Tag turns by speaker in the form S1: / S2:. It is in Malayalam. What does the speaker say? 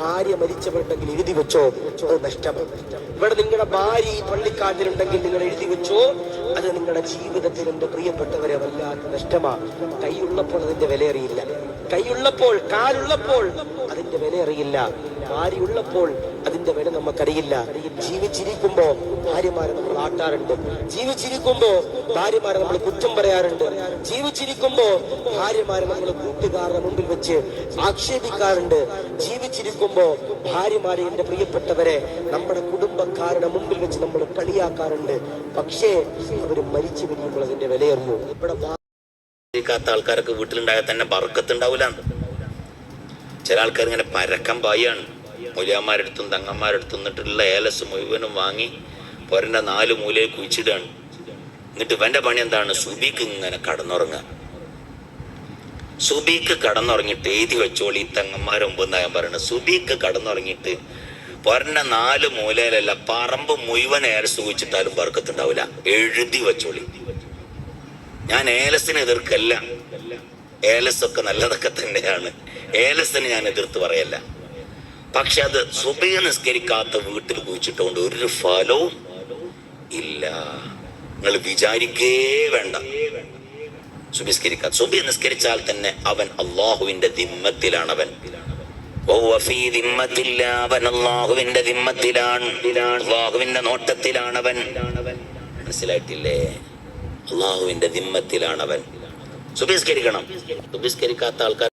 S1: ഭാര്യ മരിച്ചവരുണ്ടെങ്കിൽ എഴുതി വെച്ചോ, അത് നഷ്ടമാണ്. ഇവിടെ നിങ്ങളുടെ ഭാര്യ ഈ പള്ളിക്കാട്ടിലുണ്ടെങ്കിൽ നിങ്ങൾ എഴുതി വെച്ചോ, അത് നിങ്ങളുടെ ജീവിതത്തിൽ എന്റെ പ്രിയപ്പെട്ടവരെ വല്ലാത്ത നഷ്ടമാണ്. കൈയുള്ളപ്പോൾ അതിന്റെ വില അറിയില്ല, കൈയുള്ളപ്പോൾ കാലുള്ളപ്പോൾ അതിന്റെ വില അറിയില്ല, ഭാര്യയുള്ളപ്പോൾ അതിന്റെ വില നമുക്കറിയില്ല. ജീവിച്ചിരിക്കുമ്പോ ഭാര്യമാരെ നമ്മൾ ആട്ടാറുണ്ട്, ജീവിച്ചിരിക്കുമ്പോ ഭാര്യമാരെ നമ്മൾ കുറ്റം പറയാറുണ്ട്, ജീവിച്ചിരിക്കുമ്പോ ഭാര്യമാരെ നമ്മൾ കൂട്ടുകാരുടെ മുമ്പിൽ വെച്ച് ആക്ഷേപിക്കാറുണ്ട്, ജീവിച്ചിരിക്കുമ്പോ ഭാര്യമാരെ എന്റെ പ്രിയപ്പെട്ടവരെ നമ്മുടെ കുടുംബക്കാരുടെ മുമ്പിൽ വെച്ച് നമ്മൾ കളിയാക്കാറുണ്ട്. പക്ഷേ അവര് മരിച്ചു കഴിയുമ്പോൾ അതിന്റെ വിലയറിഞ്ഞു. ഇവിടെ
S2: ആൾക്കാരൊക്കെ വീട്ടിലുണ്ടായാൽ തന്നെ ബർക്കത്തുണ്ടാവൂല. ചില ആൾക്കാർ ഇങ്ങനെ പരക്കം പായാണ്, മൂല്യന്മാരെടുത്തും തങ്ങന്മാരെടുത്തും നിന്നിട്ടുള്ള ഏലസ് മുഴുവനും വാങ്ങി പൊരന്റെ 4 മൂലയിൽ കുഴിച്ചിടാണ്. എന്നിട്ട് ഇവന്റെ പണി എന്താണ്? സുബിക്ക് ഇങ്ങനെ കടന്നുറങ്ങുക. സുബിക്ക് കടന്നുറങ്ങിയിട്ട് എഴുതി വെച്ചോളി, തങ്ങന്മാരൊമ്പെന്നാ ഞാൻ പറയുന്നത്. സുബിക്ക് കടന്നുറങ്ങിയിട്ട് പൊരന്റെ 4 മൂലയിലല്ല, പറമ്പ് മുഴുവൻ ഏലസ് കുഴിച്ചിട്ടാലും ബർക്കത്തുണ്ടാവില്ല. എഴുതി വെച്ചോളി. ഞാൻ ഏലസിനെ എതിർക്കല്ല, ഏലസ് ഒക്കെ നല്ലതൊക്കെ തന്നെയാണ്, ഏലസിന് ഞാൻ എതിർത്ത് പറയല്ല. പക്ഷെ അത് സുബഹി നിസ്കരിക്കാത്ത വീട്ടിൽ കുഴിച്ചിട്ടുകൊണ്ട് ഒരു ഫലവും ഇല്ല. നിങ്ങൾ വിചാരിക്കേ വേണ്ട. സുബഹി നിസ്കരിച്ചാൽ തന്നെ അവൻ അള്ളാഹുവിന്റെ ദിമ്മത്തിലാണ്. അവൻ അവൻ അള്ളാഹുവിന്റെ ദിമ്മത്തിലാണ്, അള്ളാഹുവിന്റെ നോട്ടത്തിലാണവൻ. മനസ്സിലായിട്ടില്ലേ? അള്ളാഹുവിന്റെ ദിമ്മത്തിലാണവൻ. സുബഹി നിസ്കരിക്കണം. സുബഹി നിസ്കരിക്കാത്ത ആൾക്കാർ